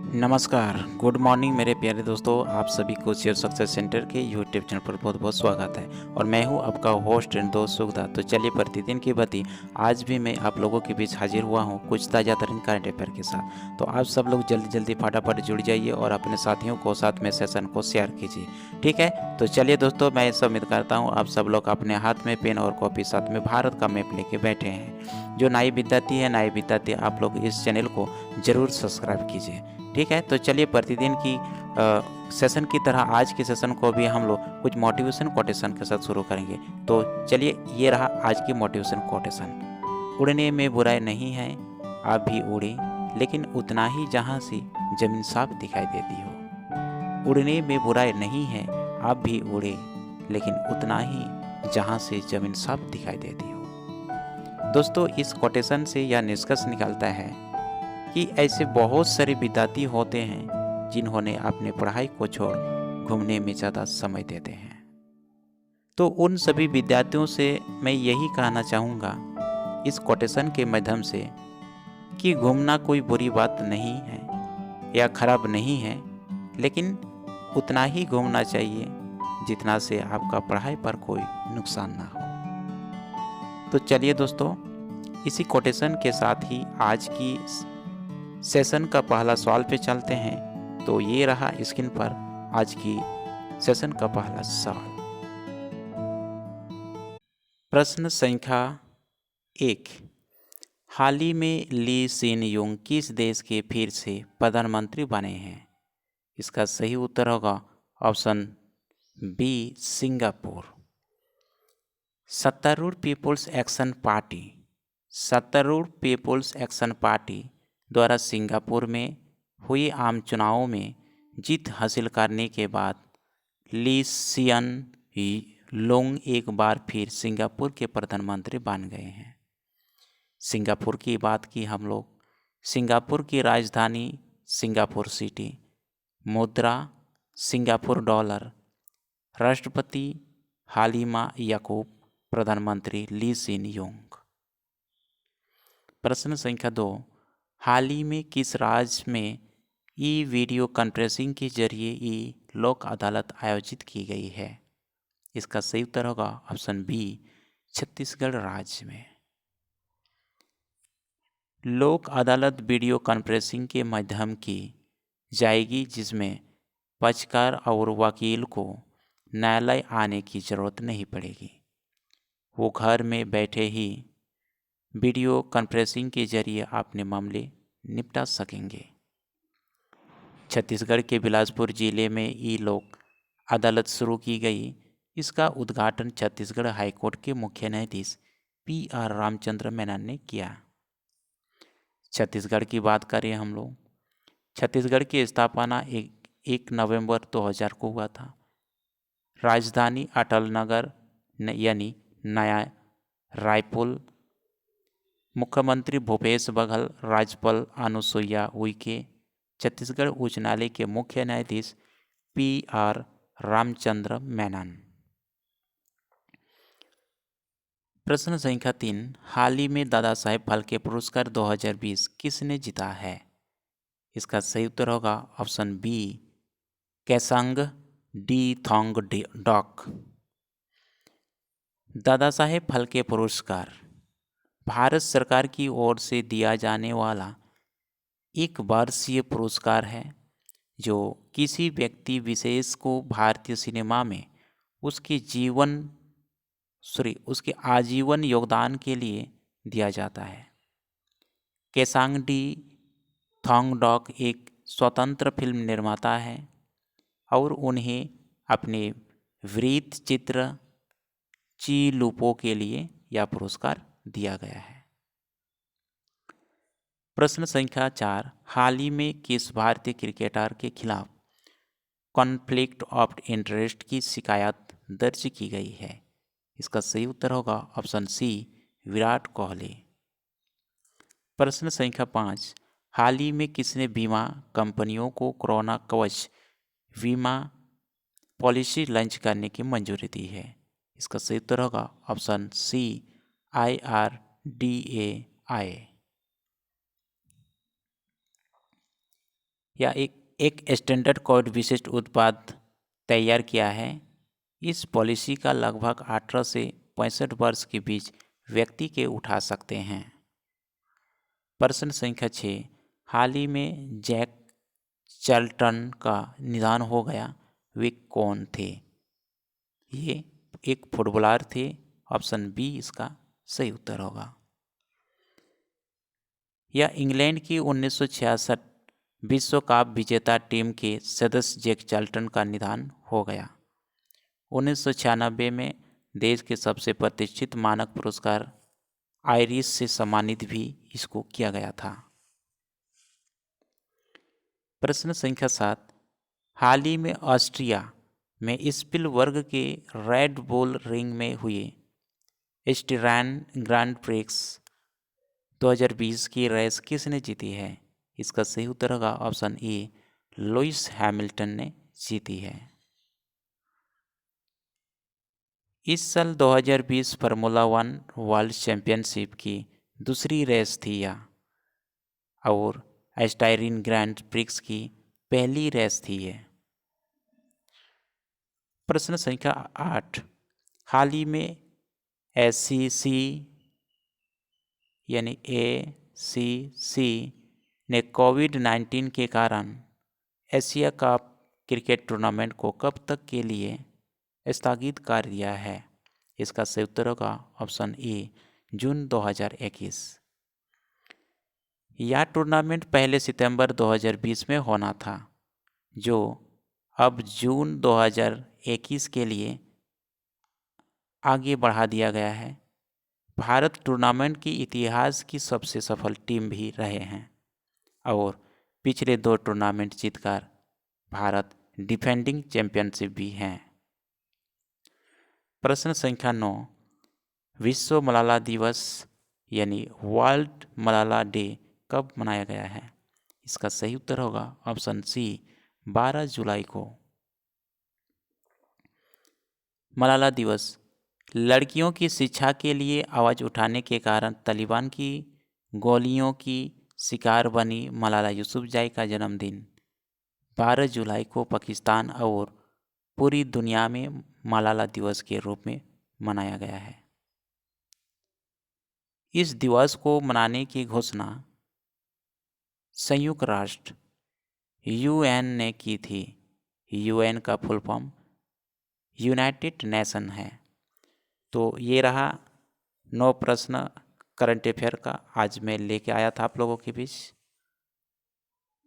नमस्कार, good morning मेरे प्यारे दोस्तों। आप सभी को शेयर सक्सेस सेंटर के यूट्यूब चैनल पर बहुत बहुत स्वागत है और मैं हूं आपका होस्ट एंड दोस्त सुखदा। तो चलिए प्रतिदिन की भांति आज भी मैं आप लोगों के बीच हाजिर हुआ हूं कुछ ताज़ा तरीन करंट अफेयर के साथ। तो आप सब लोग जल्दी जल्दी फटाफट जुड़ जाइए और अपने साथियों को साथ में सेशन को शेयर कीजिए, ठीक है। तो चलिए दोस्तों, मैं सब उम्मीद करता हूँ आप सब लोग अपने हाथ में पेन और कॉपी साथ में भारत का मैप लेके बैठे हैं। जो नई विद्यार्थी आप लोग इस चैनल को ज़रूर सब्सक्राइब कीजिए, ठीक है। तो चलिए प्रतिदिन की सेशन की तरह आज के सेशन को भी हम लोग कुछ मोटिवेशन कोटेशन के साथ शुरू करेंगे। तो चलिए, ये रहा आज की मोटिवेशन कोटेशन। उड़ने में बुराई नहीं है, आप भी उड़े लेकिन उतना ही जहाँ से जमीन साफ दिखाई देती हो। उड़ने में बुराई नहीं है, आप भी उड़े लेकिन उतना ही जहाँ से जमीन साफ दिखाई देती हो। दोस्तों, इस कोटेशन से यह निष्कर्ष निकलता है कि ऐसे बहुत सारे विद्यार्थी होते हैं जिन्होंने अपने पढ़ाई को छोड़ घूमने में ज़्यादा समय देते हैं। तो उन सभी विद्यार्थियों से मैं यही कहना चाहूँगा इस कोटेशन के माध्यम से कि घूमना कोई बुरी बात नहीं है या खराब नहीं है, लेकिन उतना ही घूमना चाहिए जितना से आपका पढ़ाई पर कोई नुकसान ना हो। तो चलिए दोस्तों, इसी कोटेशन के साथ ही आज की सेशन का पहला सवाल पे चलते हैं। तो ये रहा स्क्रीन पर आज की सेशन का पहला सवाल। प्रश्न संख्या 1। हाल ही में ली सिन यूंग किस देश के फिर से प्रधानमंत्री बने हैं? इसका सही उत्तर होगा ऑप्शन बी, सिंगापुर। सत्तारूढ़ पीपुल्स एक्शन पार्टी द्वारा सिंगापुर में हुए आम चुनावों में जीत हासिल करने के बाद ली सियन लुंग एक बार फिर सिंगापुर के प्रधानमंत्री बन गए हैं। सिंगापुर की बात की हम लोग, सिंगापुर की राजधानी सिंगापुर सिटी, मुद्रा सिंगापुर डॉलर, राष्ट्रपति हालिमा याकूब, प्रधानमंत्री ली सिन यूंग। प्रश्न संख्या 2। हाल ही में किस राज्य में ई वीडियो कॉन्फ्रेंसिंग के जरिए ई लोक अदालत आयोजित की गई है? इसका सही उत्तर होगा ऑप्शन बी, छत्तीसगढ़ राज्य में। लोक अदालत वीडियो कॉन्फ्रेंसिंग के माध्यम की जाएगी, जिसमें पक्षकार और वकील को न्यायालय आने की जरूरत नहीं पड़ेगी। वो घर में बैठे ही वीडियो कॉन्फ्रेंसिंग के जरिए अपने मामले निपटा सकेंगे। छत्तीसगढ़ के बिलासपुर जिले में ई लोक अदालत शुरू की गई। इसका उद्घाटन छत्तीसगढ़ हाईकोर्ट के मुख्य न्यायाधीश पी.आर. रामचंद्र मेनन ने किया। छत्तीसगढ़ की बात करें हम लोग, छत्तीसगढ़ की स्थापना 1 नवंबर 2000 को हुआ था। राजधानी अटल नगर यानी नया रायपुर, मुख्यमंत्री भूपेश बघेल, राज्यपाल अनुसुईया उइके, छत्तीसगढ़ उच्च न्यायालय के मुख्य न्यायाधीश पी.आर. रामचंद्र मेनन। प्रश्न संख्या 3। हाल ही में दादा साहेब फाल्के पुरस्कार 2020 किसने जीता है? इसका सही उत्तर होगा option B, Kesang D Thongdok. Dadasaheb Phalke पुरस्कार भारत सरकार की ओर से दिया जाने वाला एक वर्षीय पुरस्कार है जो किसी व्यक्ति विशेष को भारतीय सिनेमा में उसके आजीवन योगदान के लिए दिया जाता है। केसांग डी थोंगडॉक एक स्वतंत्र फिल्म निर्माता है और उन्हें अपने वृत्त चित्र ची लूपो के लिए यह पुरस्कार दिया गया है। प्रश्न संख्या 4। हाल ही में किस भारतीय क्रिकेटर के खिलाफ कॉन्फ्लिक्ट ऑफ इंटरेस्ट की शिकायत दर्ज की गई है? इसका सही उत्तर होगा ऑप्शन सी, विराट कोहली। प्रश्न संख्या 5। हाल ही में किसने बीमा कंपनियों को कोरोना कवच बीमा पॉलिसी लॉन्च करने की मंजूरी दी है? इसका सही उत्तर होगा ऑप्शन सी, IRDAI। या एक स्टैंडर्ड कोड विशिष्ट उत्पाद तैयार किया है। इस पॉलिसी का लगभग 18 से 65 वर्ष के बीच व्यक्ति के उठा सकते हैं। प्रश्न संख्या 6, हाल ही में जैक चार्ल्टन का निधन हो गया, वे कौन थे? ये एक फुटबॉलर थे। ऑप्शन बी इसका सही उत्तर होगा। यह इंग्लैंड की 1966 विश्व कप विजेता टीम के सदस्य जैक चार्ल्टन का निधन हो गया। 1996 में देश के सबसे प्रतिष्ठित मानक पुरस्कार आयरिश से सम्मानित भी इसको किया गया था। प्रश्न संख्या 7, हाल ही में ऑस्ट्रिया में स्पिलबर्ग के रेड बुल रिंग में हुए स्टीरान ग्रांड प्रिक्स 2020 की रेस किसने जीती है? इसका सही उत्तर होगा ऑप्शन ए, लुइस हैमिल्टन ने जीती है। इस साल 2020 फार्मूला 1 वर्ल्ड चैंपियनशिप की दूसरी रेस थी यह, और एस्टायरिन ग्रैंड प्रिक्स की पहली रेस थी ये। प्रश्न संख्या 8, हाल ही में ACC यानी ACC ने कोविड-19 के कारण एशिया कप क्रिकेट टूर्नामेंट को कब तक के लिए स्थगित कर दिया है? इसका सही उत्तर होगा ऑप्शन ए, जून 2021। यह टूर्नामेंट पहले सितंबर 2020 में होना था, जो अब जून 2021 के लिए आगे बढ़ा दिया गया है। भारत टूर्नामेंट की इतिहास की सबसे सफल टीम भी रहे हैं और पिछले 2 टूर्नामेंट जीतकर भारत डिफेंडिंग चैंपियनशिप भी हैं। प्रश्न संख्या 9, विश्व मलाला दिवस यानी वर्ल्ड मलाला डे कब मनाया गया है? इसका सही उत्तर होगा ऑप्शन सी, 12 जुलाई को। मलाला दिवस लड़कियों की शिक्षा के लिए आवाज़ उठाने के कारण तालिबान की गोलियों की शिकार बनी मलाला यूसुफजई का जन्मदिन 12 जुलाई को पाकिस्तान और पूरी दुनिया में मलाला दिवस के रूप में मनाया गया है। इस दिवस को मनाने की घोषणा संयुक्त राष्ट्र UN ने की थी। UN का फुल फॉर्म यूनाइटेड नेशन है। तो ये रहा 9 प्रश्न करंट अफेयर का आज मैं लेके आया था आप लोगों के बीच।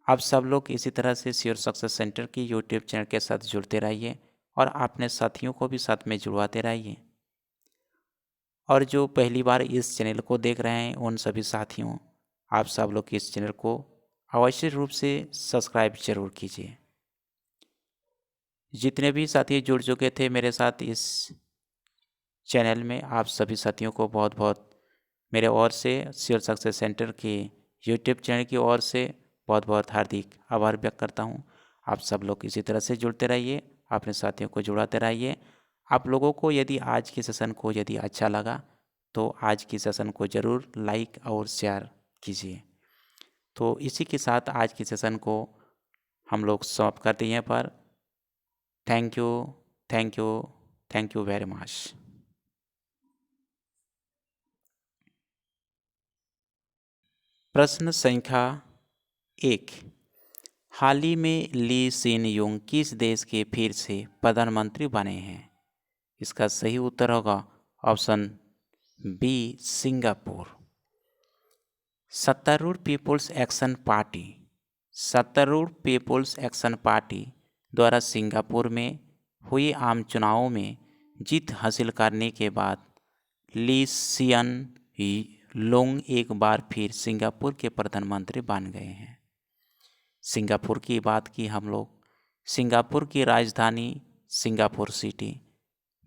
आप सब लोग इसी तरह से श्योर सक्सेस सेंटर की यूट्यूब चैनल के साथ जुड़ते रहिए और अपने साथियों को भी साथ में जुड़वाते रहिए। और जो पहली बार इस चैनल को देख रहे हैं उन सभी साथियों, आप सब लोग इस चैनल को अवश्य रूप से सब्सक्राइब जरूर कीजिए। जितने भी साथी जुड़ चुके थे मेरे साथ इस चैनल में, आप सभी साथियों को बहुत बहुत मेरे ओर से श्योर सक्सेस सेंटर के यूट्यूब चैनल की ओर से बहुत बहुत हार्दिक आभार व्यक्त करता हूं। आप सब लोग इसी तरह से जुड़ते रहिए, अपने साथियों को जुड़ाते रहिए। आप लोगों को यदि आज की सेशन को यदि अच्छा लगा तो आज की सेशन को ज़रूर लाइक और शेयर कीजिए। तो इसी के साथ आज की सेशन को हम लोग समाप्त करते हैं पर thank you, thank you, thank you very much. प्रश्न संख्या 1, हाल ही में ली सिन यूंग किस देश के फिर से प्रधानमंत्री बने हैं? इसका सही उत्तर होगा ऑप्शन बी, सिंगापुर। सत्तारूढ़ पीपुल्स एक्शन पार्टी द्वारा सिंगापुर में हुए आम चुनावों में जीत हासिल करने के बाद ली सियन लुंग एक बार फिर सिंगापुर के प्रधानमंत्री बन गए हैं। सिंगापुर की बात की हम लोग, सिंगापुर की राजधानी सिंगापुर सिटी,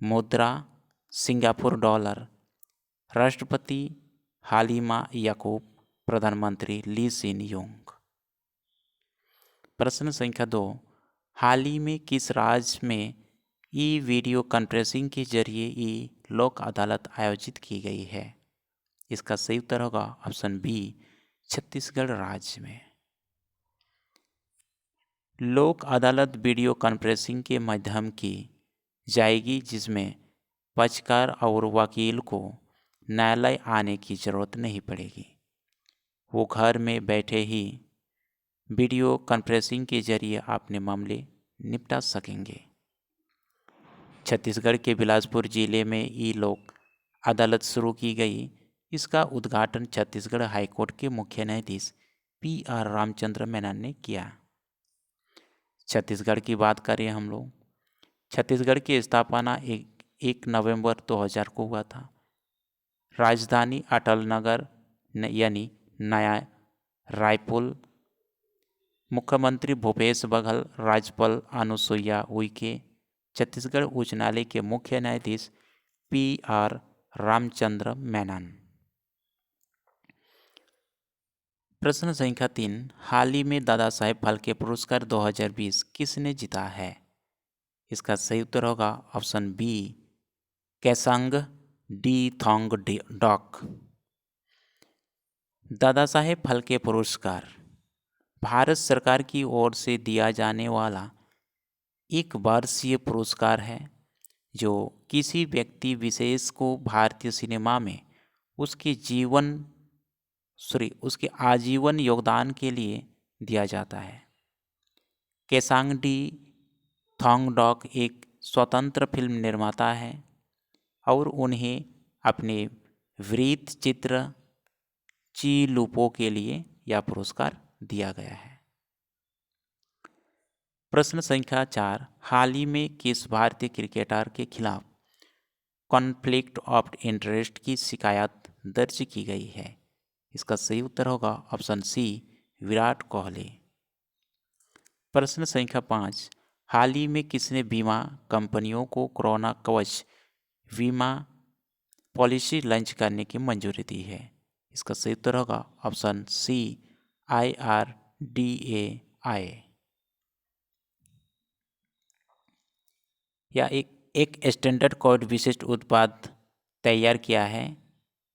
मुद्रा सिंगापुर डॉलर, राष्ट्रपति हालिमा याकूब, प्रधानमंत्री ली सिन यूंग। प्रश्न संख्या 2, हाल ही में किस राज्य में ई वीडियो कॉन्फ्रेंसिंग के जरिए ई लोक अदालत आयोजित की गई है? इसका सही उत्तर होगा ऑप्शन बी, छत्तीसगढ़ राज्य में। लोक अदालत वीडियो कॉन्फ्रेंसिंग के माध्यम की जाएगी, जिसमें पक्षकार और वकील को न्यायालय आने की ज़रूरत नहीं पड़ेगी। वो घर में बैठे ही वीडियो कॉन्फ्रेंसिंग के जरिए अपने मामले निपटा सकेंगे। छत्तीसगढ़ के बिलासपुर जिले में ई लोक अदालत शुरू की गई। इसका उद्घाटन छत्तीसगढ़ हाईकोर्ट के मुख्य न्यायाधीश PR रामचंद्र मेनन ने किया। छत्तीसगढ़ की बात करें हम लोग, छत्तीसगढ़ की स्थापना 1 नवंबर 2000 को हुआ था। राजधानी अटल नगर यानी नया रायपुर, मुख्यमंत्री भूपेश बघेल, राज्यपाल अनुसुईया उइके, छत्तीसगढ़ उच्च न्यायालय के मुख्य न्यायाधीश PR रामचंद्र मेनन। प्रश्न संख्या 3, हाल ही में दादा साहेब फाल्के पुरस्कार 2020 किसने जीता है? इसका सही उत्तर होगा option B, Kesang D थोंगडॉक। Dada Saheb Phalke पुरस्कार भारत सरकार की ओर से दिया जाने वाला एक वर्षीय पुरस्कार है, जो किसी व्यक्ति विशेष को भारतीय सिनेमा में उसके आजीवन योगदान के लिए दिया जाता है। केसांग डी थोंगडॉक एक स्वतंत्र फिल्म निर्माता है और उन्हें अपने वृत्त चित्र ची लूपो के लिए यह पुरस्कार दिया गया है। प्रश्न संख्या 4, हाल ही में किस भारतीय क्रिकेटर के खिलाफ कॉन्फ्लिक्ट ऑफ इंटरेस्ट की शिकायत दर्ज की गई है? इसका सही उत्तर होगा ऑप्शन सी, विराट कोहली। प्रश्न संख्या 5, हाल ही में किसने बीमा कंपनियों को कोरोना कवच बीमा पॉलिसी लॉन्च करने की मंजूरी दी है? इसका सही उत्तर होगा ऑप्शन सी, IRDAI। या एक स्टैंडर्ड कोड विशिष्ट उत्पाद तैयार किया है।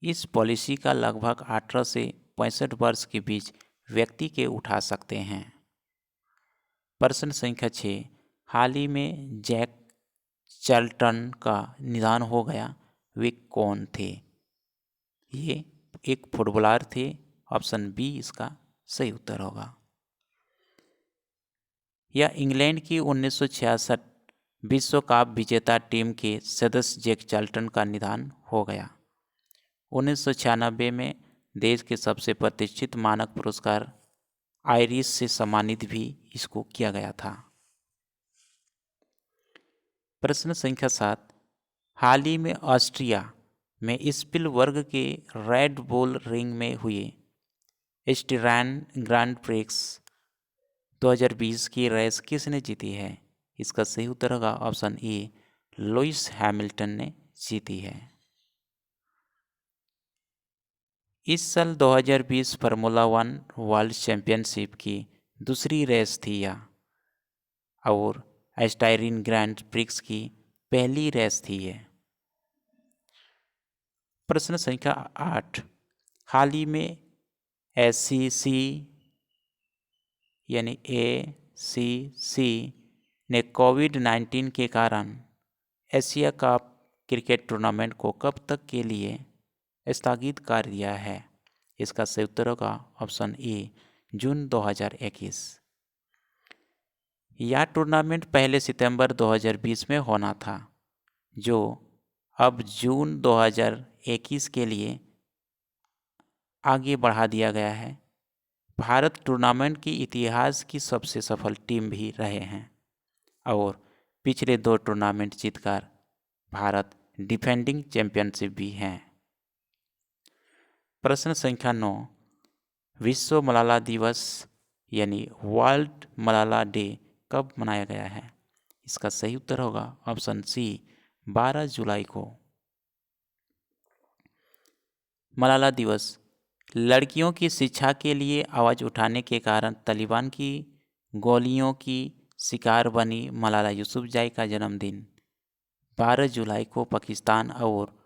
इस पॉलिसी का लगभग 18 से 65 वर्ष के बीच व्यक्ति के उठा सकते हैं। प्रश्न संख्या 6, हाल ही में जैक चार्ल्टन का निधन हो गया, वे कौन थे? ये एक फुटबॉलर थे। ऑप्शन बी इसका सही उत्तर होगा। यह इंग्लैंड की 1966 विश्व कप विजेता टीम के सदस्य जैक चार्ल्टन का निधन हो गया। 1996 में देश के सबसे प्रतिष्ठित मानक पुरस्कार आयरिश से सम्मानित भी इसको किया गया था। प्रश्न संख्या 7, हाल ही में ऑस्ट्रिया में स्पिलबर्ग के रेड बुल रिंग में हुए स्टीरान ग्रांड प्रिक्स 2020 की रेस किसने जीती है? इसका सही उत्तर होगा ऑप्शन ए, लुइस हैमिल्टन ने जीती है। इस साल 2020 फार्मूला 1 वर्ल्ड चैंपियनशिप की दूसरी रेस थी यह, और एस्टायरिन ग्रैंड प्रिक्स की पहली रेस थी यह। प्रश्न संख्या 8, हाल ही में SCC यानी ACC ने कोविड-19 के कारण एशिया कप क्रिकेट टूर्नामेंट को कब तक के लिए स्थगित कर दिया है? इसका सही उत्तर होगा ऑप्शन ए, जून 2021। यह टूर्नामेंट पहले सितंबर 2020 में होना था, जो अब जून 2021 के लिए आगे बढ़ा दिया गया है। भारत टूर्नामेंट की इतिहास की सबसे सफल टीम भी रहे हैं और पिछले 2 टूर्नामेंट जीतकर भारत डिफेंडिंग चैंपियनशिप भी हैं। प्रश्न संख्या 9, विश्व मलाला दिवस यानी वर्ल्ड मलाला डे कब मनाया गया है? इसका सही उत्तर होगा ऑप्शन सी, 12 जुलाई को। मलाला दिवस लड़कियों की शिक्षा के लिए आवाज़ उठाने के कारण तालिबान की गोलियों की शिकार बनी मलाला यूसुफजई का जन्मदिन 12 जुलाई को पाकिस्तान और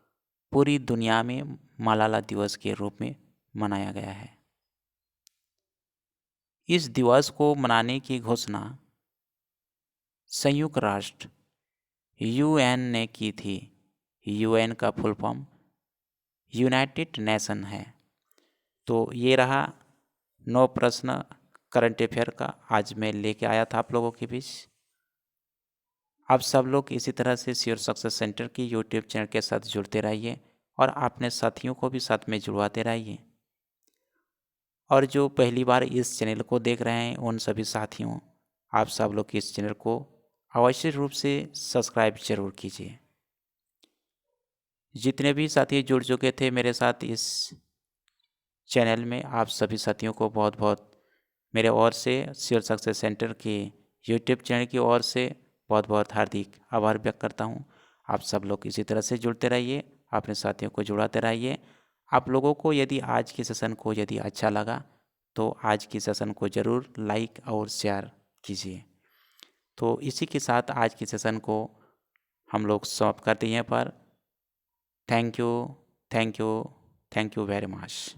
पूरी दुनिया में मलाला दिवस के रूप में मनाया गया है। इस दिवस को मनाने की घोषणा संयुक्त राष्ट्र यूएन ने की थी। यूएन का फुल फॉर्म यूनाइटेड नेशन है। तो ये रहा 9 प्रश्न करंट अफेयर का आज मैं लेके आया था आप लोगों के बीच। आप सब लोग इसी तरह से श्योर सक्सेस सेंटर की यूट्यूब चैनल के साथ जुड़ते रहिए और अपने साथियों को भी साथ में जुड़वाते रहिए। और जो पहली बार इस चैनल को देख रहे हैं उन सभी साथियों, आप सब लोग इस चैनल को अवश्य रूप से सब्सक्राइब जरूर कीजिए। जितने भी साथी जुड़ चुके थे मेरे साथ इस चैनल में, आप सभी साथियों को बहुत बहुत मेरे ओर से श्योर सक्सेस सेंटर के यूट्यूब चैनल की ओर से बहुत बहुत हार्दिक आभार व्यक्त करता हूं। आप सब लोग इसी तरह से जुड़ते रहिए, अपने साथियों को जुड़ाते रहिए। आप लोगों को यदि आज की सेशन को यदि अच्छा लगा तो आज की सेशन को ज़रूर लाइक और शेयर कीजिए। तो इसी के साथ आज की सेशन को हम लोग समाप्त करते हैं पर thank you, thank you, thank you very much.